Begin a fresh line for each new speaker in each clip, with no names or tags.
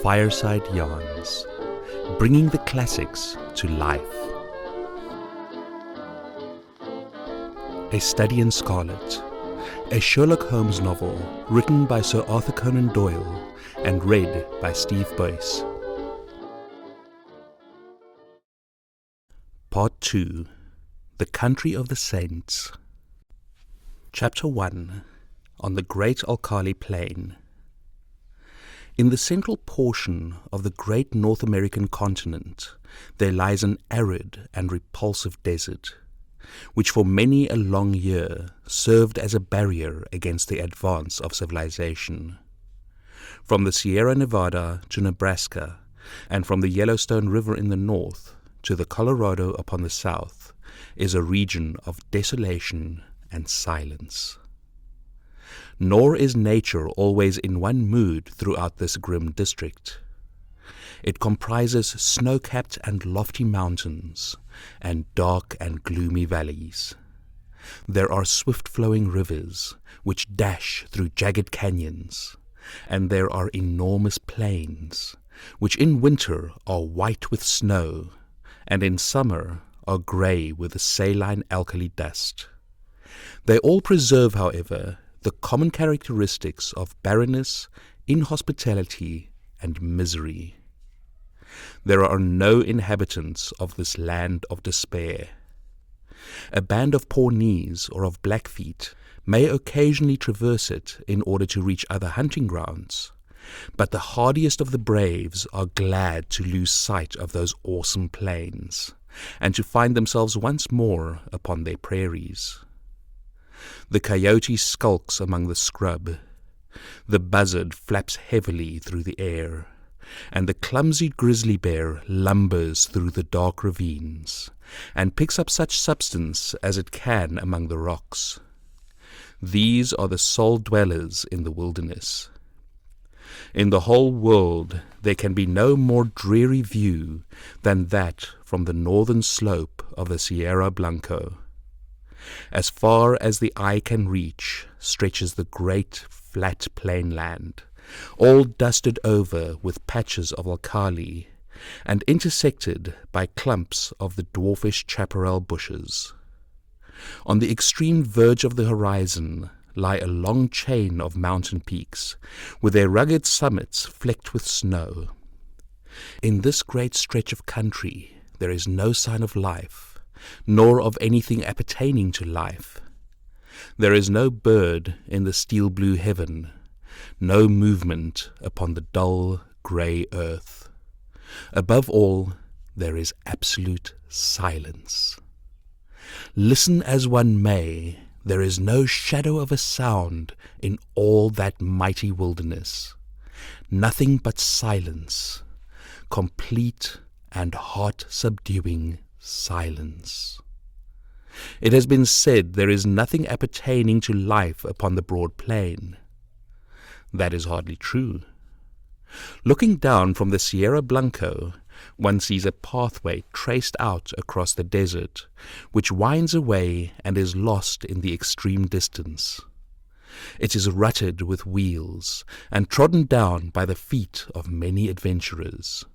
Fireside Yarns, bringing the classics to life. A Study in Scarlet, a Sherlock Holmes novel written by Sir Arthur Conan Doyle and read by Steve Boyce. Part 2, The Country of the Saints. Chapter 1, On the Great Alkali Plain. In the central portion of the great North American continent, there lies an arid and repulsive desert, which for many a long year served as a barrier against the advance of civilization. From the Sierra Nevada to Nebraska, and from the Yellowstone River in the north to the Colorado upon the south, is a region of desolation and silence. Nor is nature always in one mood throughout this grim district. It comprises snow-capped and lofty mountains, and dark and gloomy valleys. There are swift-flowing rivers, which dash through jagged canyons, and there are enormous plains, which in winter are white with snow, and in summer are grey with the saline alkali dust. They all preserve, however, the common characteristics of barrenness, inhospitality, and misery. There are no inhabitants of this land of despair. A band of Pawnees or of Blackfeet may occasionally traverse it in order to reach other hunting grounds, but the hardiest of the braves are glad to lose sight of those awesome plains, and to find themselves once more upon their prairies. The coyote skulks among the scrub, the buzzard flaps heavily through the air, and the clumsy grizzly bear lumbers through the dark ravines, and picks up such substance as it can among the rocks. These are the sole dwellers in the wilderness. In the whole world there can be no more dreary view than that from the northern slope of the Sierra Blanco. As far as the eye can reach stretches the great flat plainland, all dusted over with patches of alkali, and intersected by clumps of the dwarfish chaparral bushes. On the extreme verge of the horizon lie a long chain of mountain peaks, with their rugged summits flecked with snow. In this great stretch of country there is no sign of life, nor of anything appertaining to life. There is no bird in the steel-blue heaven, no movement upon the dull grey earth. Above all, there is absolute silence. Listen as one may, there is no shadow of a sound in all that mighty wilderness. Nothing but silence, complete and heart-subduing silence. It has been said there is nothing appertaining to life upon the broad plain. That is hardly true. Looking down from the Sierra Blanco, one sees a pathway traced out across the desert, which winds away and is lost in the extreme distance. It is rutted with wheels, and trodden down by the feet of many adventurers.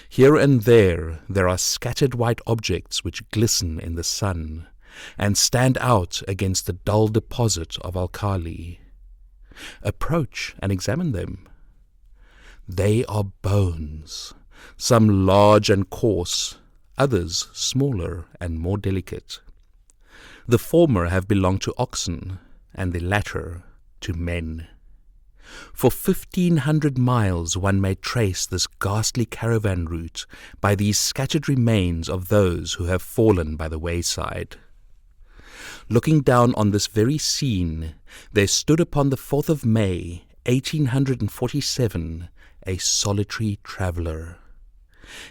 Here and there are scattered white objects which glisten in the sun, and stand out against the dull deposit of alkali. Approach and examine them. They are bones, some large and coarse, others smaller and more delicate. The former have belonged to oxen, and the latter to men. For 1,500 miles one may trace this ghastly caravan route by these scattered remains of those who have fallen by the wayside. Looking down on this very scene, there stood upon the 4th of May, 1847, a solitary traveller.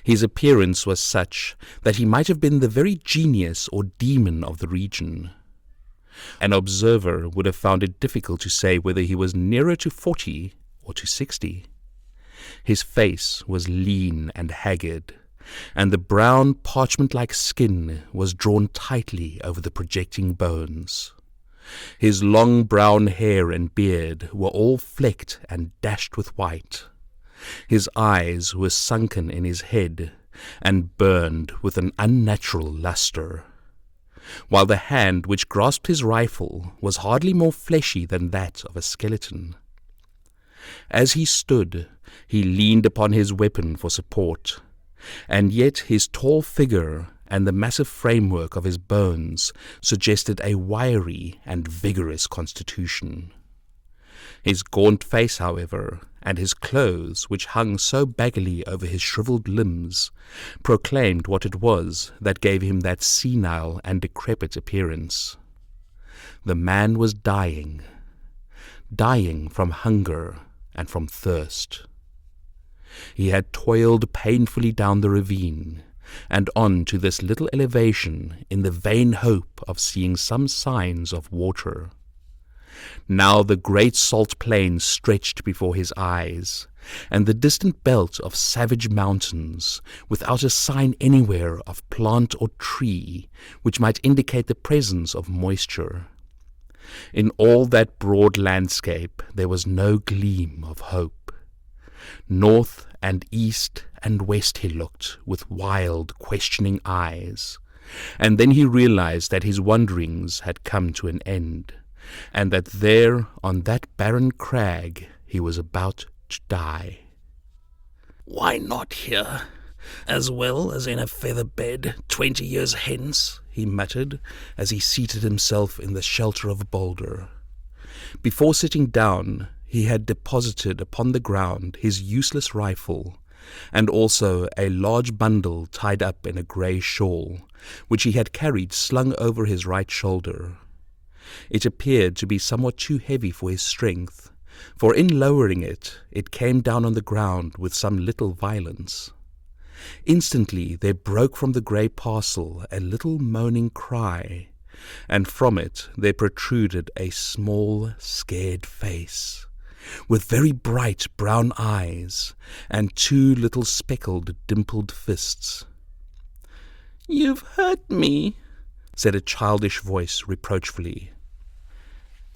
His appearance was such that he might have been the very genius or demon of the region. An observer would have found it difficult to say whether he was nearer to 40 or to 60. His face was lean and haggard, and the brown parchment-like skin was drawn tightly over the projecting bones. His long brown hair and beard were all flecked and dashed with white, His eyes were sunken in his head and burned with an unnatural luster, while the hand which grasped his rifle was hardly more fleshy than that of a skeleton. As he stood, he leaned upon his weapon for support, and yet his tall figure and the massive framework of his bones suggested a wiry and vigorous constitution. His gaunt face, however, and his clothes, which hung so baggily over his shriveled limbs, proclaimed what it was that gave him that senile and decrepit appearance. The man was dying from hunger and from thirst. He had toiled painfully down the ravine and on to this little elevation in the vain hope of seeing some signs of water. Now the great salt plain stretched before his eyes, and the distant belt of savage mountains, without a sign anywhere of plant or tree which might indicate the presence of moisture. In all that broad landscape there was no gleam of hope. North and east and west he looked with wild, questioning eyes, and then he realized that his wanderings had come to an end, and that there, on that barren crag, he was about to die.
"Why not here, as well as in a feather bed 20 years hence?"
he muttered, as he seated himself in the shelter of a boulder. Before sitting down, he had deposited upon the ground his useless rifle, and also a large bundle tied up in a grey shawl, which he had carried slung over his right shoulder. It appeared to be somewhat too heavy for his strength, for in lowering it, it came down on the ground with some little violence. Instantly there broke from the grey parcel a little moaning cry, and from it there protruded a small, scared face, with very bright brown eyes and 2 little speckled, dimpled fists.
"You've hurt me,"
said a childish voice reproachfully.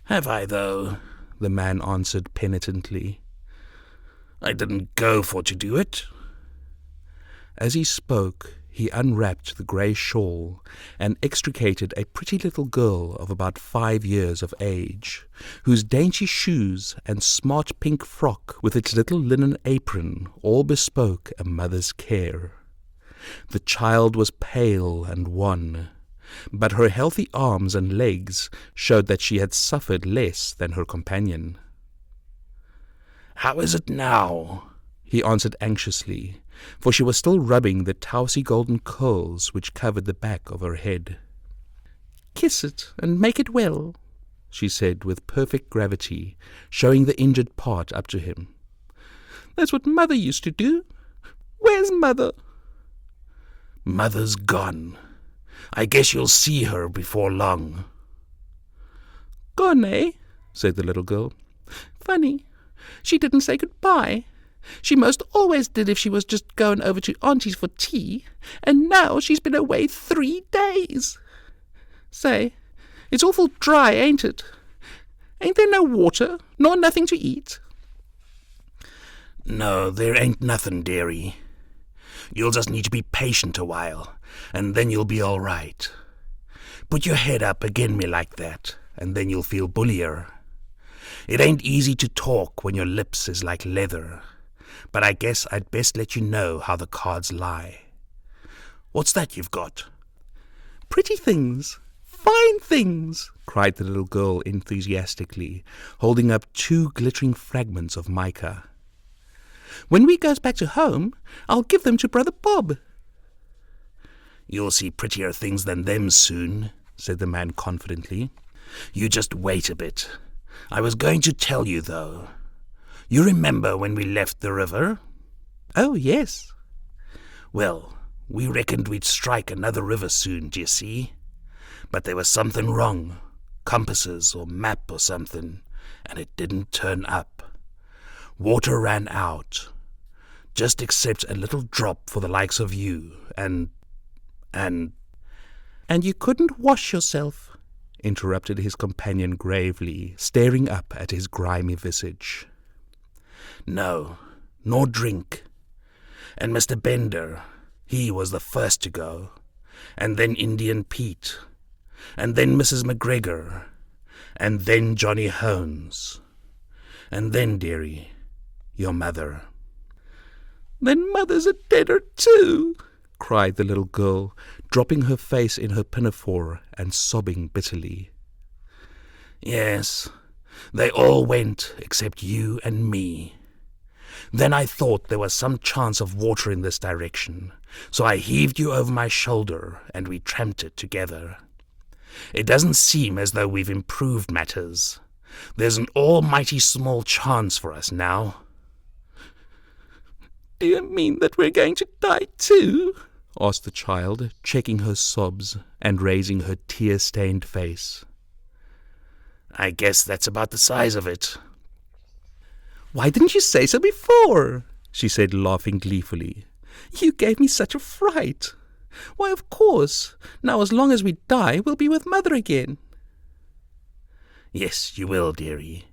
"Have I, though?"
the man answered penitently.
"I didn't go for to do it."
As he spoke, he unwrapped the grey shawl and extricated a pretty little girl of about 5 years of age, whose dainty shoes and smart pink frock with its little linen apron all bespoke a mother's care. The child was pale and wan, but her healthy arms and legs showed that she had suffered less than her companion.
"How is it now?"
he answered anxiously, for she was still rubbing the towsy golden curls which covered the back of her head.
"Kiss it and make it well,"
she said with perfect gravity, showing the injured part up to him.
"That's what Mother used to do. Where's Mother?" "Mother's gone. I guess you'll see her before long."
"Gone, eh?"
said the little girl.
"Funny. She didn't say goodbye. She most always did if she was just going over to Auntie's for tea, and now she's been away 3 days. Say, it's awful dry, ain't it? Ain't there no water, nor nothing to eat?"
"No, there ain't nothing, dearie. You'll just need to be patient a while, and then you'll be all right. Put your head up agin me like that, and then you'll feel bullier. It ain't easy to talk when your lips is like leather, but I guess I'd best let you know how the cards lie. What's that you've got?"
"Pretty things, fine things,"
cried the little girl enthusiastically, holding up 2 glittering fragments of mica.
"When we goes back to home, I'll give them to Brother Bob."
"You'll see prettier things than them soon," said the man confidently. "You just wait a bit. I was going to tell you, though. You remember when we left the river?"
"Oh, yes."
"Well, we reckoned we'd strike another river soon, d'ye see? But there was something wrong, compasses or map or something, and it didn't turn up. Water ran out, just except a little drop for the likes of you, and...
"And you couldn't wash yourself," interrupted his companion gravely, staring up at his grimy visage.
"No, nor drink. And Mr. Bender, he was the first to go, and then Indian Pete, and then Mrs. McGregor, and then Johnny Holmes, and then, dearie, your mother."
"Then Mother's a deader too," cried the little girl, dropping her face in her pinafore and sobbing bitterly.
"Yes, they all went except you and me. Then I thought there was some chance of water in this direction, so I heaved you over my shoulder and we tramped it together. It doesn't seem as though we've improved matters. There's an almighty small chance for us now."
"Do you mean that we're going to die too?" asked the child, checking her sobs and raising her tear-stained face.
"I guess that's about the size of it."
"Why didn't you say so before?" she said, laughing gleefully. "You gave me such a fright. Why, of course, now as long as we die, we'll be with Mother again."
"Yes, you will, dearie."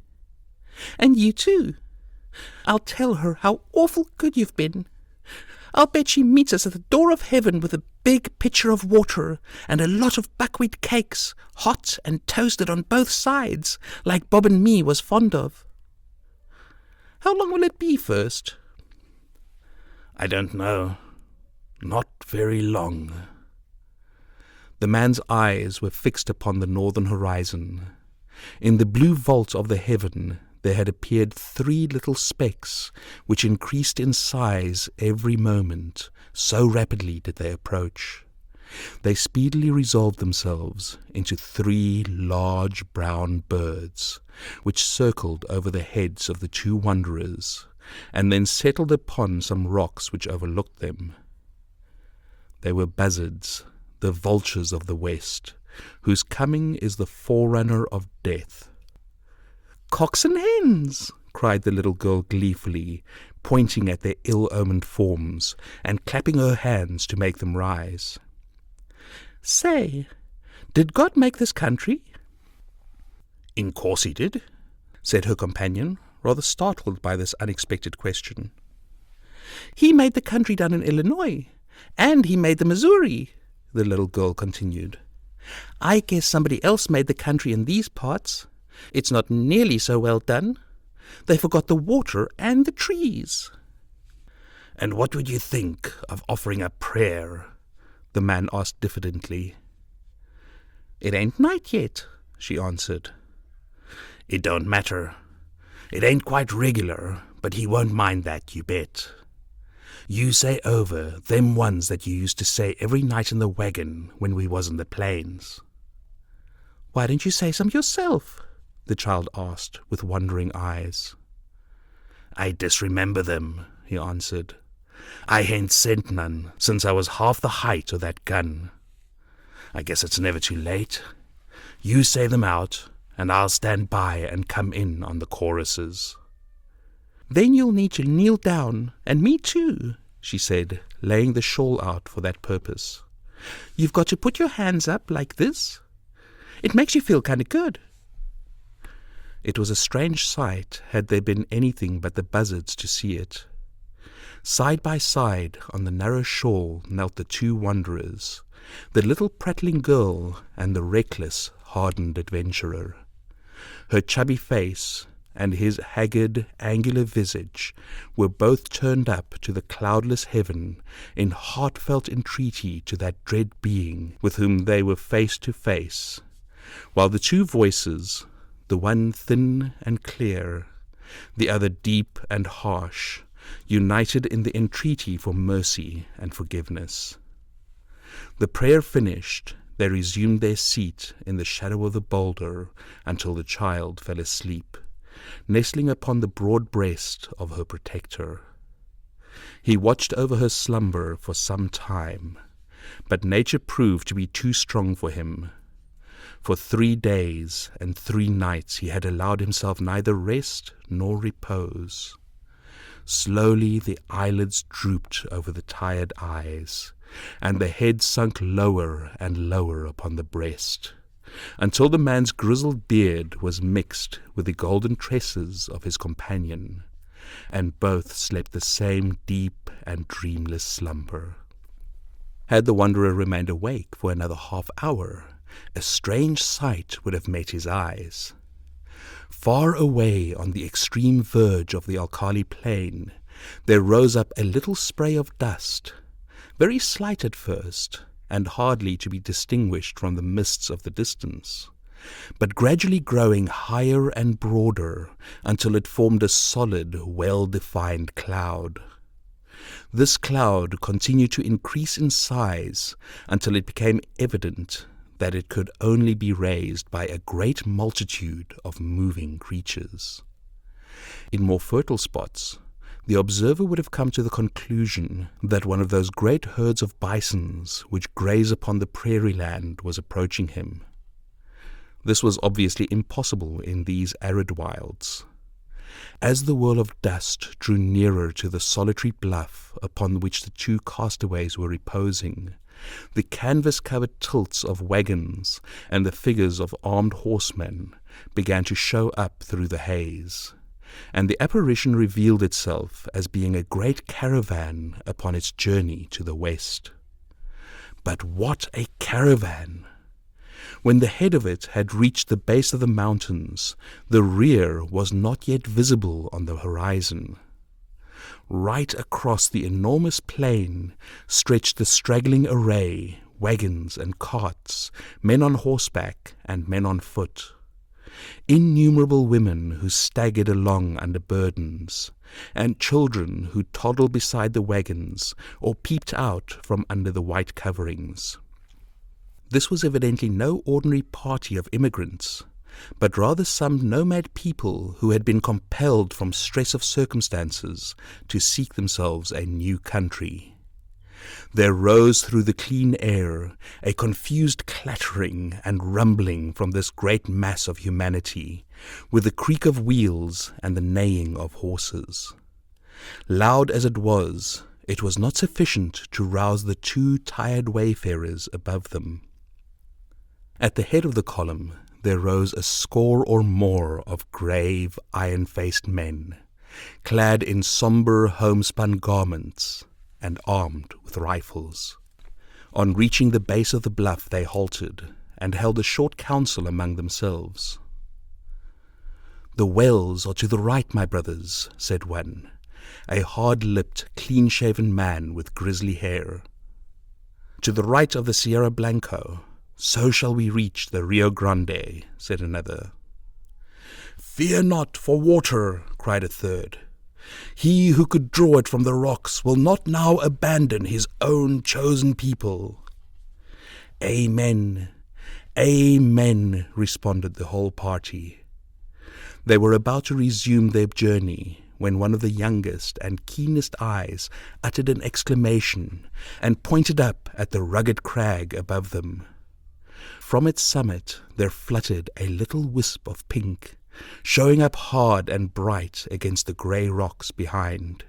"And you too. I'll tell her how awful good you've been. I'll bet she meets us at the door of heaven with a big pitcher of water and a lot of buckwheat cakes, hot and toasted on both sides, like Bob and me was fond of. How long will it be first?"
"I don't know. Not very long."
The man's eyes were fixed upon the northern horizon. In the blue vault of the heaven there had appeared 3 little specks, which increased in size every moment, so rapidly did they approach. They speedily resolved themselves into 3 large brown birds, which circled over the heads of the 2 wanderers, and then settled upon some rocks which overlooked them. They were buzzards, the vultures of the west, whose coming is the forerunner of death.
"Cocks and hens!"
cried the little girl gleefully, pointing at their ill-omened forms and clapping her hands to make them rise.
"Say, did God make this country?"
"In course he did," said her companion, rather startled by this unexpected question.
"He made the country down in Illinois, and he made the Missouri," the little girl continued. "I guess somebody else made the country in these parts. It's not nearly so well done. They forgot the water and the trees."
"And what would you think of offering a prayer?"
the man asked diffidently.
"It ain't night yet," she answered.
"It don't matter. It ain't quite regular, but he won't mind that, you bet. You say over them ones that you used to say every night in the wagon when we was in the plains."
"Why don't you say some yourself?"
the child asked with wondering eyes.
"I disremember them," he answered. "I hain't sent none since I was half the height of that gun. I guess it's never too late. You say them out, and I'll stand by and come in on the choruses."
"Then you'll need to kneel down, and me too," she said, laying the shawl out for that purpose. "You've got to put your hands up like this. It makes you feel kind of good."
It was a strange sight, had there been anything but the buzzards to see it. Side by side on the narrow shore knelt the 2 wanderers, the little prattling girl and the reckless, hardened adventurer. Her chubby face and his haggard, angular visage were both turned up to the cloudless heaven in heartfelt entreaty to that dread being with whom they were face to face, while the 2 voices, the one thin and clear, the other deep and harsh, united in the entreaty for mercy and forgiveness. The prayer finished, they resumed their seat in the shadow of the boulder until the child fell asleep, nestling upon the broad breast of her protector. He watched over her slumber for some time, but nature proved to be too strong for him. For 3 days and 3 nights he had allowed himself neither rest nor repose. Slowly the eyelids drooped over the tired eyes, and the head sunk lower and lower upon the breast, until the man's grizzled beard was mixed with the golden tresses of his companion, and both slept the same deep and dreamless slumber. Had the wanderer remained awake for another half-hour, a strange sight would have met his eyes. Far away on the extreme verge of the Alkali plain, there rose up a little spray of dust, very slight at first, and hardly to be distinguished from the mists of the distance, but gradually growing higher and broader until it formed a solid, well-defined cloud. This cloud continued to increase in size until it became evident that it could only be raised by a great multitude of moving creatures. In more fertile spots, the observer would have come to the conclusion that one of those great herds of bisons which graze upon the prairie land was approaching him. This was obviously impossible in these arid wilds. As the whirl of dust drew nearer to the solitary bluff upon which the two castaways were reposing, the canvas-covered tilts of wagons and the figures of armed horsemen began to show up through the haze, and the apparition revealed itself as being a great caravan upon its journey to the west. But what a caravan! When the head of it had reached the base of the mountains, the rear was not yet visible on the horizon. Right across the enormous plain stretched the straggling array, wagons and carts, men on horseback and men on foot. Innumerable women who staggered along under burdens, and children who toddled beside the wagons or peeped out from under the white coverings. This was evidently no ordinary party of immigrants, but rather some nomad people who had been compelled from stress of circumstances to seek themselves a new country. There rose through the clean air a confused clattering and rumbling from this great mass of humanity, with the creak of wheels and the neighing of horses. Loud as it was not sufficient to rouse the two tired wayfarers above them. At the head of the column there rose a score or more of grave, iron-faced men, clad in sombre homespun garments and armed with rifles. On reaching the base of the bluff they halted and held a short council among themselves. "The wells are to the right, my brothers," said one, a hard-lipped, clean-shaven man with grizzly hair. "To the right of the Sierra Blanco. So shall we reach the Rio Grande," said another. "Fear not for water," cried a third. "He who could draw it from the rocks will not now abandon his own chosen people." "Amen, amen," responded the whole party. They were about to resume their journey when one of the youngest and keenest eyes uttered an exclamation and pointed up at the rugged crag above them. From its summit there fluttered a little wisp of pink, showing up hard and bright against the grey rocks behind.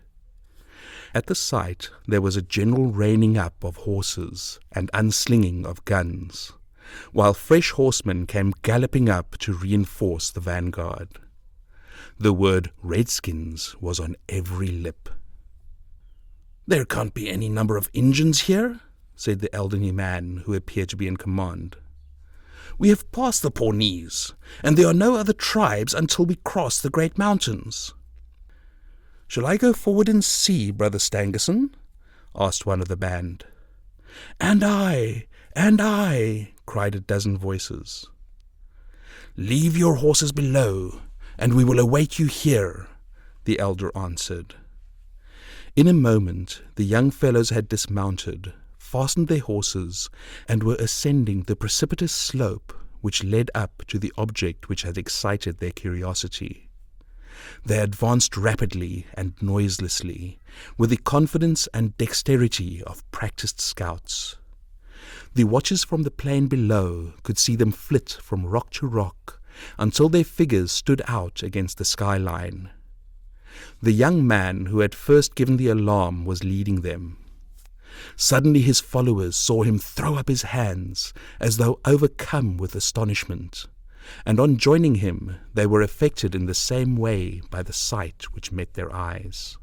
At the sight there was a general reining up of horses and unslinging of guns, while fresh horsemen came galloping up to reinforce the vanguard. The word "Redskins" was on every lip. "There can't be any number of Injuns here," said the elderly man who appeared to be in command. "We have passed the Pawnees, and there are no other tribes until we cross the great mountains." "Shall I go forward and see, Brother Stangerson?" asked one of the band. And I," cried a dozen voices. "Leave your horses below, and we will await you here," the elder answered. In a moment the young fellows had dismounted, fastened their horses, and were ascending the precipitous slope which led up to the object which had excited their curiosity. They advanced rapidly and noiselessly, with the confidence and dexterity of practised scouts. The watchers from the plain below could see them flit from rock to rock until their figures stood out against the skyline. The young man who had first given the alarm was leading them. Suddenly his followers saw him throw up his hands, as though overcome with astonishment, and on joining him they were affected in the same way by the sight which met their eyes.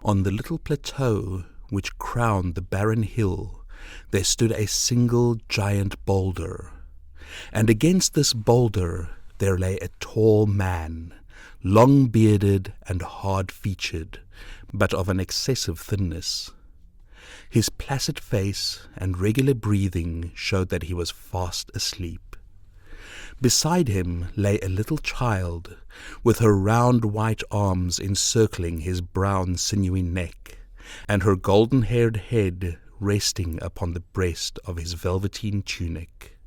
On the little plateau which crowned the barren hill there stood a single giant boulder, and against this boulder there lay a tall man, long-bearded and hard-featured, but of an excessive thinness. His placid face and regular breathing showed that he was fast asleep. Beside him lay a little child, with her round white arms encircling his brown sinewy neck, and her golden-haired head resting upon the breast of his velveteen tunic.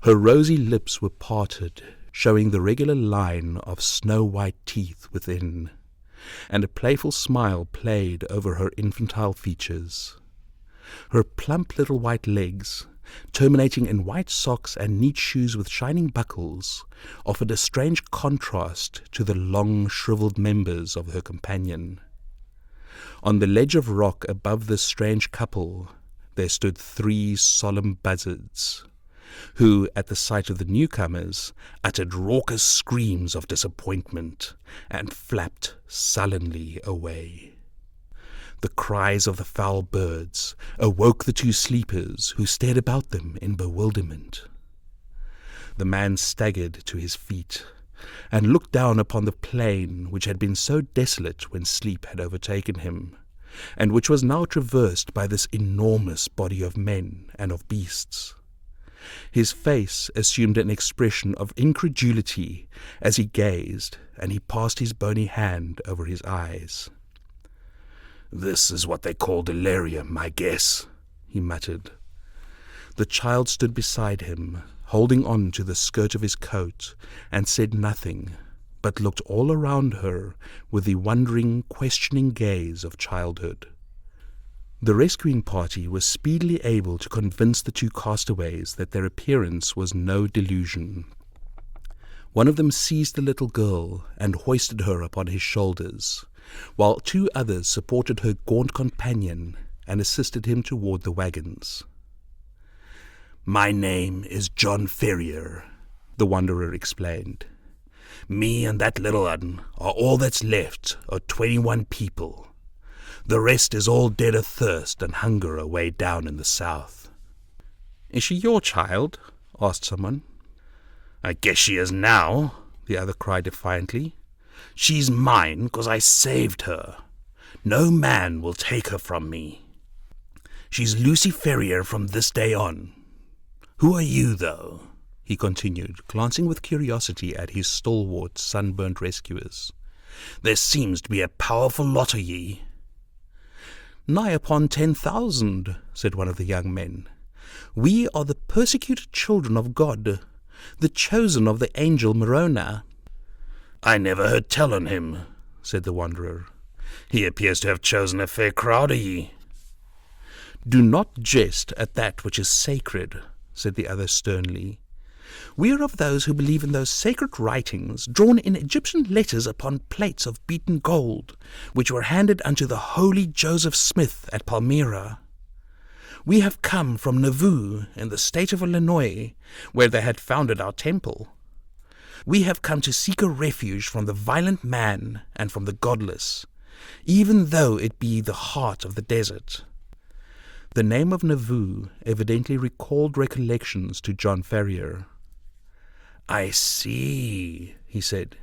Her rosy lips were parted, showing the regular line of snow-white teeth within, and a playful smile played over her infantile features. Her plump little white legs, terminating in white socks and neat shoes with shining buckles, offered a strange contrast to the long, shriveled members of her companion. On the ledge of rock above this strange couple there stood 3 solemn buzzards, who, at the sight of the newcomers, uttered raucous screams of disappointment and flapped sullenly away. The cries of the foul birds awoke the 2 sleepers, who stared about them in bewilderment. The man staggered to his feet and looked down upon the plain which had been so desolate when sleep had overtaken him, and which was now traversed by this enormous body of men and of beasts. His face assumed an expression of incredulity as he gazed, and he passed his bony hand over his eyes.
"This is what they call delirium, I guess," he muttered.
The child stood beside him, holding on to the skirt of his coat, and said nothing, but looked all around her with the wondering, questioning gaze of childhood. The rescuing party was speedily able to convince the 2 castaways that their appearance was no delusion. One of them seized the little girl and hoisted her upon his shoulders, while 2 others supported her gaunt companion and assisted him toward the wagons.
"My name is John Ferrier," the wanderer explained. "Me and that little un are all that's left of 21 people. The rest is all dead of thirst and hunger away down in the south."
"Is she your child?" asked someone.
"I guess she is now," the other cried defiantly. "She's mine 'cause I saved her. No man will take her from me. She's Lucy Ferrier from this day on. Who are you, though?" he continued, glancing with curiosity at his stalwart, sunburnt rescuers. "There seems to be a powerful lot of ye."
"Nigh upon 10,000, said one of the young men. "We are the persecuted children of God, the chosen of the angel Morona."
"I never heard tell on him," said the wanderer. "He appears to have chosen a fair crowd of ye."
"Do not jest at that which is sacred," said the other sternly. "We are of those who believe in those sacred writings drawn in Egyptian letters upon plates of beaten gold, which were handed unto the holy Joseph Smith at Palmyra. We have come from Nauvoo in the state of Illinois, where they had founded our temple. We have come to seek a refuge from the violent man and from the godless, even though it be the heart of the desert." The name of Nauvoo evidently recalled recollections to John Ferrier.
"I see," he said.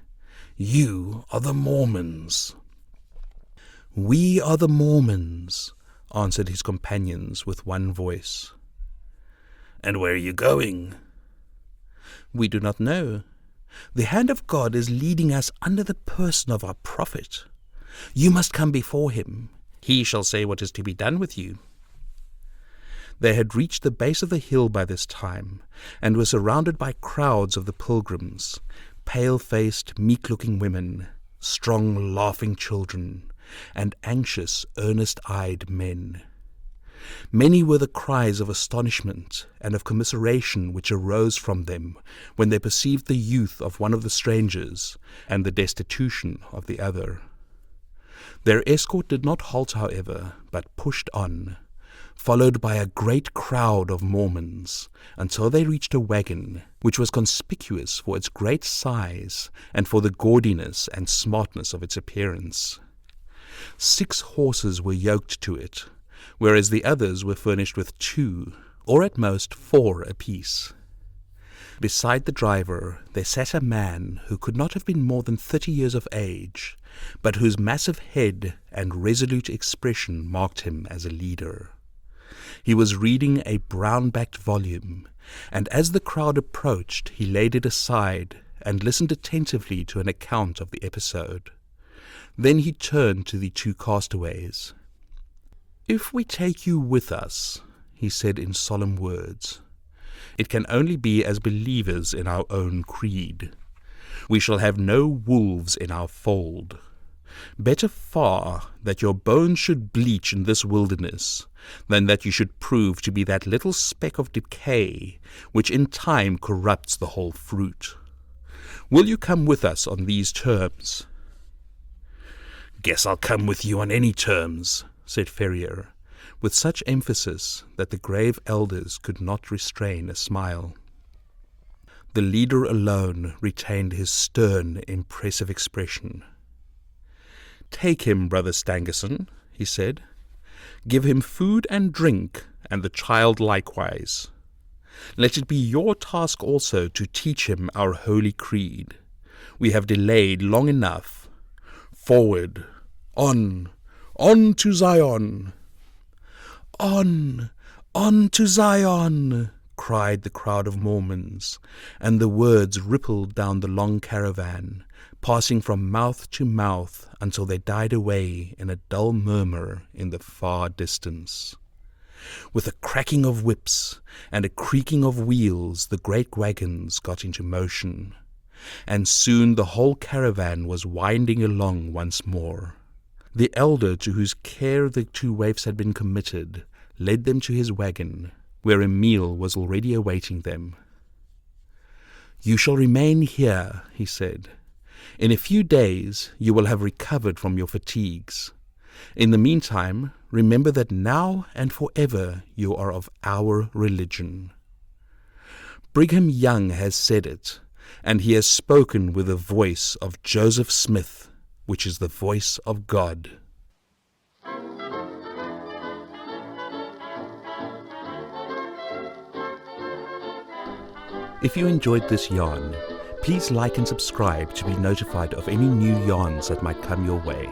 "You are the Mormons."
"We are the Mormons," answered his companions with one voice.
"And where are you going?"
"We do not know. The hand of God is leading us under the person of our prophet. You must come before him. He shall say what is to be done with you." They had reached the base of the hill by this time, and were surrounded by crowds of the pilgrims, pale-faced, meek-looking women, strong, laughing children, and anxious, earnest-eyed men. Many were the cries of astonishment and of commiseration which arose from them when they perceived the youth of one of the strangers and the destitution of the other. Their escort did not halt, however, but pushed on, followed by a great crowd of Mormons, until they reached a wagon which was conspicuous for its great size and for the gaudiness and smartness of its appearance. 6 horses were yoked to it, whereas the others were furnished with 2, or at most 4 apiece. Beside the driver there sat a man who could not have been more than 30 years of age, but whose massive head and resolute expression marked him as a leader. He was reading a brown-backed volume, and as the crowd approached he laid it aside and listened attentively to an account of the episode. Then he turned to the 2 castaways. "If we take you with us," he said in solemn words, "it can only be as believers in our own creed. We shall have no wolves in our fold. Better far that your bones should bleach in this wilderness than that you should prove to be that little speck of decay which in time corrupts the whole fruit. Will you come with us on these terms?"
"Guess I'll come with you on any terms,"
said Ferrier, with such emphasis that the grave elders could not restrain a smile. The leader alone retained his stern, impressive expression. "Take him, Brother Stangerson," he said. "Give him food and drink, and the child likewise. Let it be your task also to teach him our holy creed. We have delayed long enough. Forward! On! On to Zion!" On to Zion!" cried the crowd of Mormons, and the words rippled down the long caravan, passing from mouth to mouth until they died away in a dull murmur in the far distance. With a cracking of whips and a creaking of wheels, the great wagons got into motion, and soon the whole caravan was winding along once more. The elder to whose care the 2 waifs had been committed led them to his wagon, where a meal was already awaiting them. "You shall remain here," he said. "In a few days you will have recovered from your fatigues. In the meantime, remember that now and forever you are of our religion. Brigham Young has said it, and he has spoken with the voice of Joseph Smith, which is the voice of God." If you enjoyed this yarn, please like and subscribe to be notified of any new yarns that might come your way.